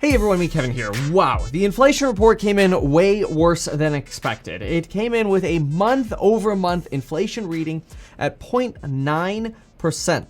Hey everyone, me Kevin here. Wow, the inflation report came in way worse than expected. It came in with a month-over-month inflation reading at 0.9%,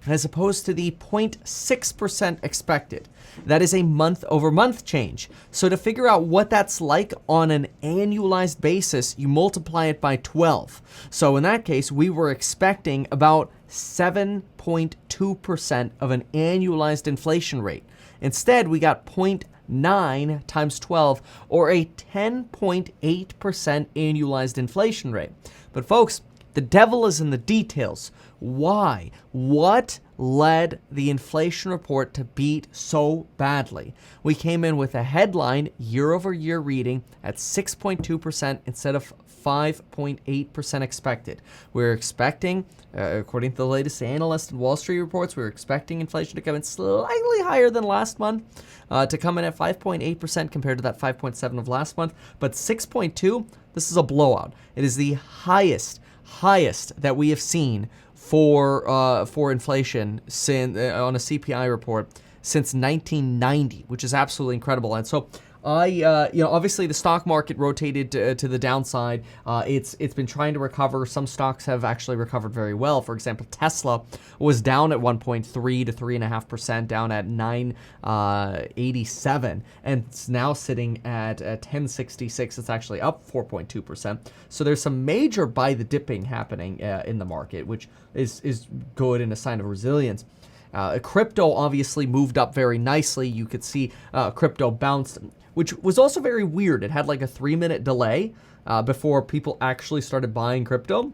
as opposed to the 0.6% expected. That is a month-over-month change. So to figure out what that's like on an annualized basis, you multiply it by 12. So in that case, we were expecting about 7.2% of an annualized inflation rate. Instead, we got 0.9 times 12, or a 10.8% annualized inflation rate. But folks, the devil is in the details. Why? What led the inflation report to beat so badly? We came in with a headline year-over-year reading at 6.2% instead of 5.8% expected. We're expecting, according to the latest analyst and Wall Street reports, we're expecting inflation to come in slightly higher than last month, to come in at 5.8% compared to that 5.7 of last month. But 6.2, this is a blowout. It is the highest that we have seen for inflation since on a CPI report since 1990, which is absolutely incredible. And so obviously the stock market rotated to the downside. It's been trying to recover. Some stocks have actually recovered very well. For example, Tesla was down at 1.3 to 3.5%, down at 987, and it's now sitting at 1066. It's actually up 4.2%. So there's some major buy the dipping happening in the market, which is good and a sign of resilience. Crypto obviously moved up very nicely. You could see crypto bounced, which was also very weird. It had like a 3-minute delay before people actually started buying crypto.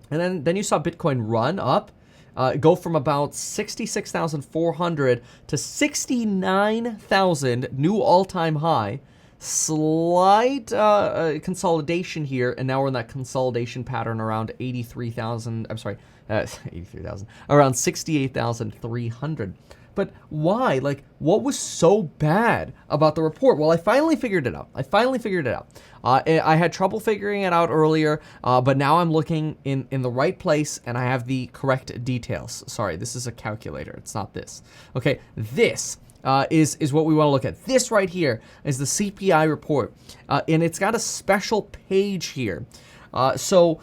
And then you saw Bitcoin run up, go from about 66,400 to 69,000, new all-time high. Slight consolidation here, and now we're in that consolidation pattern around 83,000. I'm sorry, 83,000, around 68,300. But why? Like, what was so bad about the report? Well, I finally figured it out. I had trouble figuring it out earlier, but now I'm looking in the right place, and I have the correct details. Sorry, this is a calculator. It's not this. Okay, this is what we want to look at. This right here is the CPI report, and it's got a special page here. So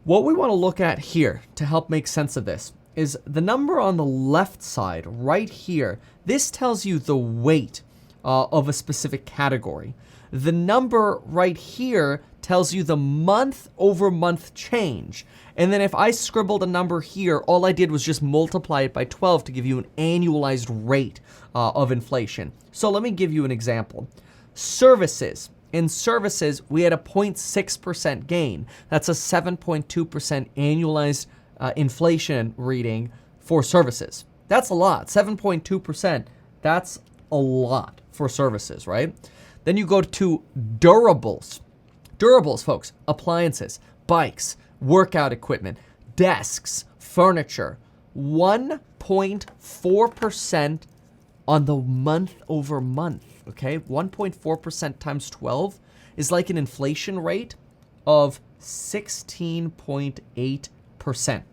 what we want to look at here to help make sense of this is the number on the left side right here. This tells you the weight of a specific category. The number right here tells you the month-over-month change. And then if I scribbled a number here, all I did was just multiply it by 12 to give you an annualized rate of inflation. So let me give you an example. Services. In services, we had a 0.6% gain. That's a 7.2% annualized inflation reading for services. That's a lot. 7.2%. That's a lot for services, right? Then you go to durables. Durables, folks, appliances, bikes, workout equipment, desks, furniture. 1.4% on the month over month, okay? 1.4% times 12 is like an inflation rate of 16.8%.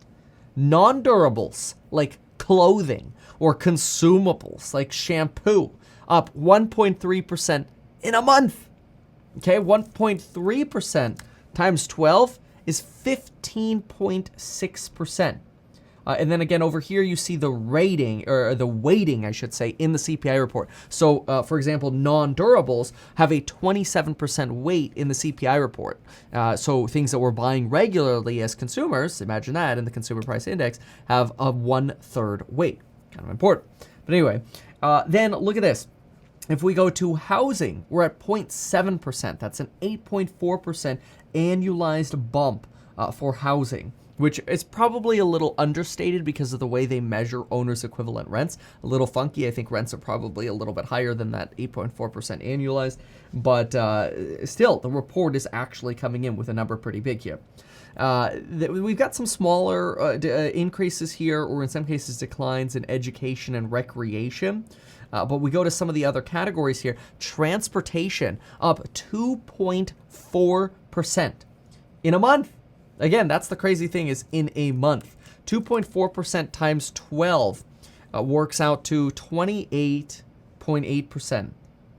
Non-durables, like clothing or consumables, like shampoo, up 1.3% in a month, okay? 1.3% times 12 is 15.6%. And then again, over here, you see the rating, or the weighting, I should say, in the CPI report. So, for example, non-durables have a 27% weight in the CPI report. So things that we're buying regularly as consumers, imagine that, in the Consumer Price Index, have a 1/3 weight. Kind of important. But anyway, then look at this. If we go to housing, we're at 0.7%. That's an 8.4% annualized bump for housing, which is probably a little understated because of the way they measure owner's equivalent rents. A little funky. I think rents are probably a little bit higher than that 8.4% annualized. But still, the report is actually coming in with a number pretty big here. We've got some smaller increases here, or in some cases declines in education and recreation. But we go to some of the other categories here. Transportation up 2.4% in a month. Again, that's the crazy thing, is in a month. 2.4% times 12 works out to 28 28%.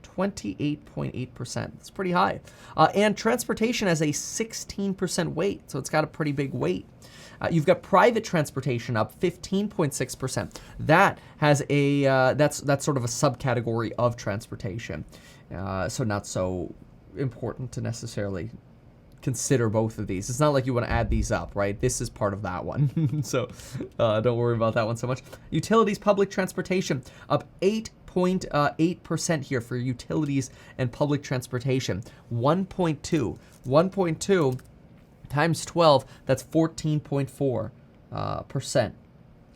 28.8%. It's pretty high. And transportation has a 16% weight, so it's got a pretty big weight. You've got private transportation up 15.6%. That has a that's sort of a subcategory of transportation, so not so important to necessarily consider both of these. It's not like you want to add these up, right? This is part of that one, so don't worry about that one so much. Utilities, public transportation up 8.8% here for utilities and public transportation. 1.2 times 12, that's 14.4%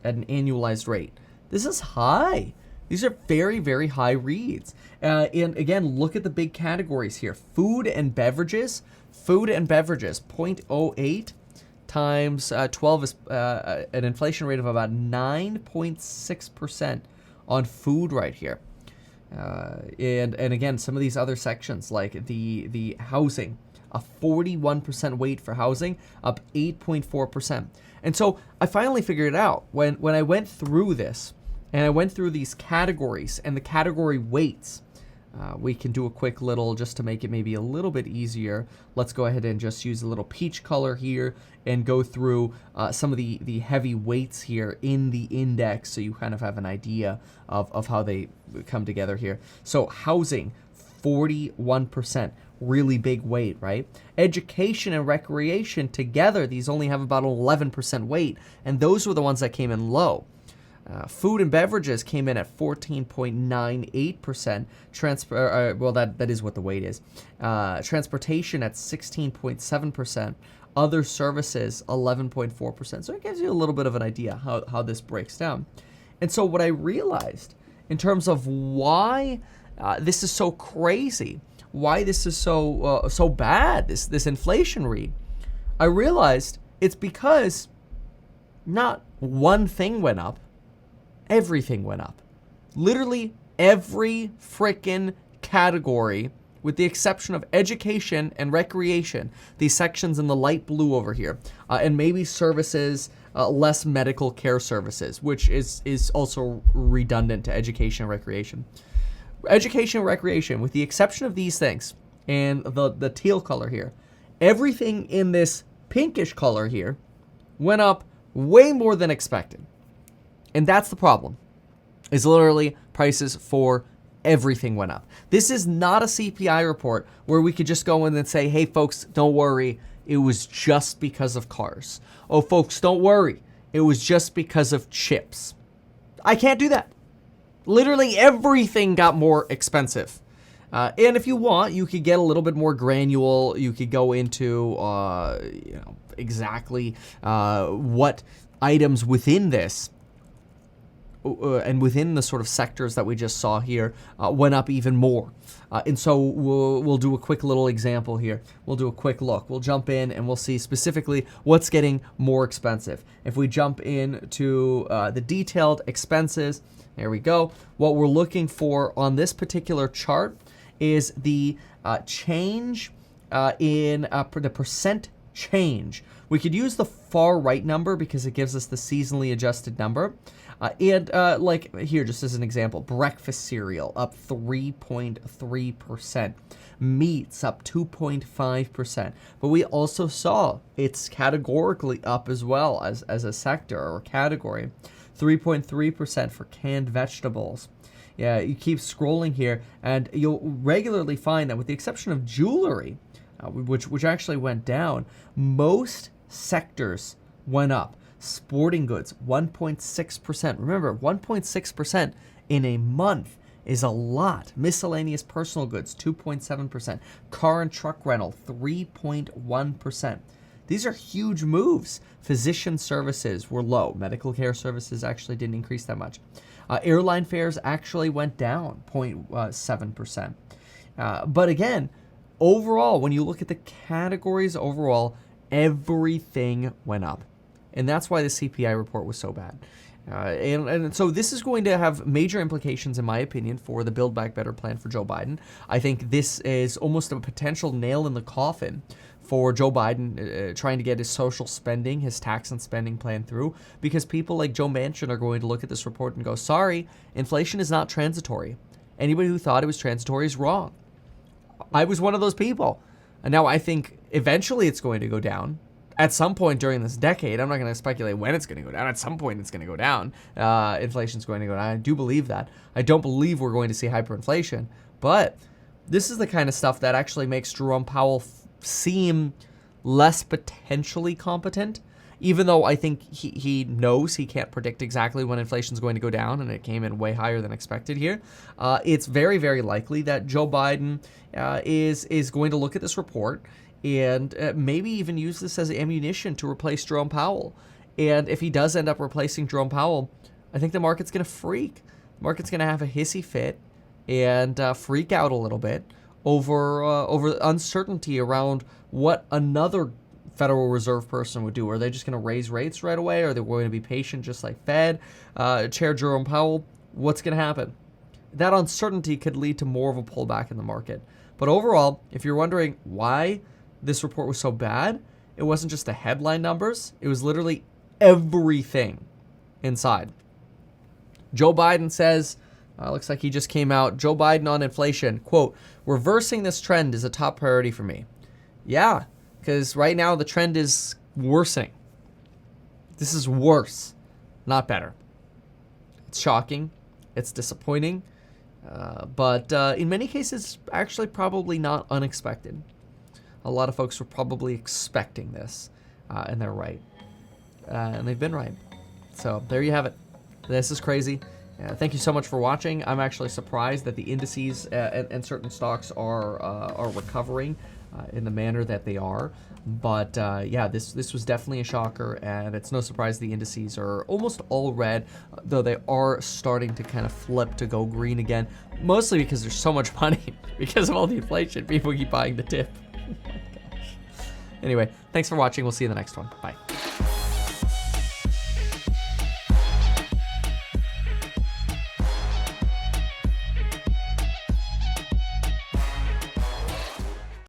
at an annualized rate. This is high. These are very, very high reads. And again, look at the big categories here. Food and beverages. Food and beverages, 0.08 times 12 is an inflation rate of about 9.6% on food right here. And again, some of these other sections like the housing, a 41% weight for housing, up 8.4%. And so I finally figured it out when I went through this and I went through these categories and the category weights. We can do a quick little, just to make it maybe a little bit easier. Let's go ahead and just use a little peach color here and go through some of the heavy weights here in the index so you kind of have an idea of how they come together here. So housing, 41%, really big weight, right? Education and recreation together, these only have about 11% weight, and those were the ones that came in low. Food and beverages came in at 14.98%. Well, that is what the weight is. Transportation at 16.7%. Other services, 11.4%. So it gives you a little bit of an idea how this breaks down. And so what I realized in terms of why this is so crazy, why this is so bad, this inflation read, I realized it's because not one thing went up. Everything went up. Literally every frickin' category, with the exception of education and recreation, these sections in the light blue over here, and maybe services, less medical care services, which is also redundant to education and recreation. Education and recreation, with the exception of these things, and the teal color here, everything in this pinkish color here went up way more than expected. And that's the problem, is literally prices for everything went up. This is not a CPI report where we could just go in and say, hey, folks, don't worry, it was just because of cars. Oh, folks, don't worry, it was just because of chips. I can't do that. Literally everything got more expensive. And if you want, you could get a little bit more granular. You could go into exactly what items within this and within the sort of sectors that we just saw here went up even more. And so we'll do a quick little example here. We'll do a quick look. We'll jump in and we'll see specifically what's getting more expensive. If we jump into the detailed expenses, there we go. What we're looking for on this particular chart is the change in the percent change. We could use the far right number because it gives us the seasonally adjusted number. And like here, just as an example, breakfast cereal up 3.3%, meats up 2.5%. But we also saw it's categorically up as well as a sector or category, 3.3% for canned vegetables. Yeah, you keep scrolling here, and you'll regularly find that with the exception of jewelry, which actually went down, most sectors went up. Sporting goods, 1.6%. Remember, 1.6% in a month is a lot. Miscellaneous personal goods, 2.7%. Car and truck rental, 3.1%. These are huge moves. Physician services were low. Medical care services actually didn't increase that much. Airline fares actually went down 0.7%. But again, overall, when you look at the categories overall, everything went up. And that's why the CPI report was so bad. And so this is going to have major implications, in my opinion, for the Build Back Better plan for Joe Biden. I think this is almost a potential nail in the coffin for Joe Biden trying to get his social spending, his tax and spending plan through, because people like Joe Manchin are going to look at this report and go, sorry, inflation is not transitory. Anybody who thought it was transitory is wrong. I was one of those people. And now I think eventually it's going to go down. At some point during this decade, I'm not going to speculate when it's going to go down. At some point it's going to go down. Inflation's going to go down. I do believe that. I don't believe we're going to see hyperinflation. But this is the kind of stuff that actually makes Jerome Powell seem less potentially competent, even though I think he knows he can't predict exactly when inflation's going to go down, and it came in way higher than expected here. It's very, very likely that Joe Biden is going to look at this report and maybe even use this as ammunition to replace Jerome Powell. And if he does end up replacing Jerome Powell, I think the market's going to freak. The market's going to have a hissy fit and freak out a little bit over uncertainty around what another Federal Reserve person would do. Are they just going to raise rates right away? Are they going to be patient just like Fed? Chair Jerome Powell, what's going to happen? That uncertainty could lead to more of a pullback in the market. But overall, if you're wondering why this report was so bad, it wasn't just the headline numbers. It was literally everything inside. Joe Biden says, looks like he just came out, Joe Biden on inflation, quote, reversing this trend is a top priority for me. Yeah, because right now the trend is worsening. This is worse, not better. It's shocking. It's disappointing. But in many cases, actually probably not unexpected. A lot of folks were probably expecting this, and they're right. And they've been right. So there you have it. This is crazy. Thank you so much for watching. I'm actually surprised that the indices and certain stocks are recovering in the manner that they are. But yeah, this was definitely a shocker, and it's no surprise the indices are almost all red, though they are starting to kind of flip to go green again, mostly because there's so much money because of all the inflation. People keep buying the dip. Oh my gosh. Anyway, thanks for watching. We'll see you in the next one. Bye.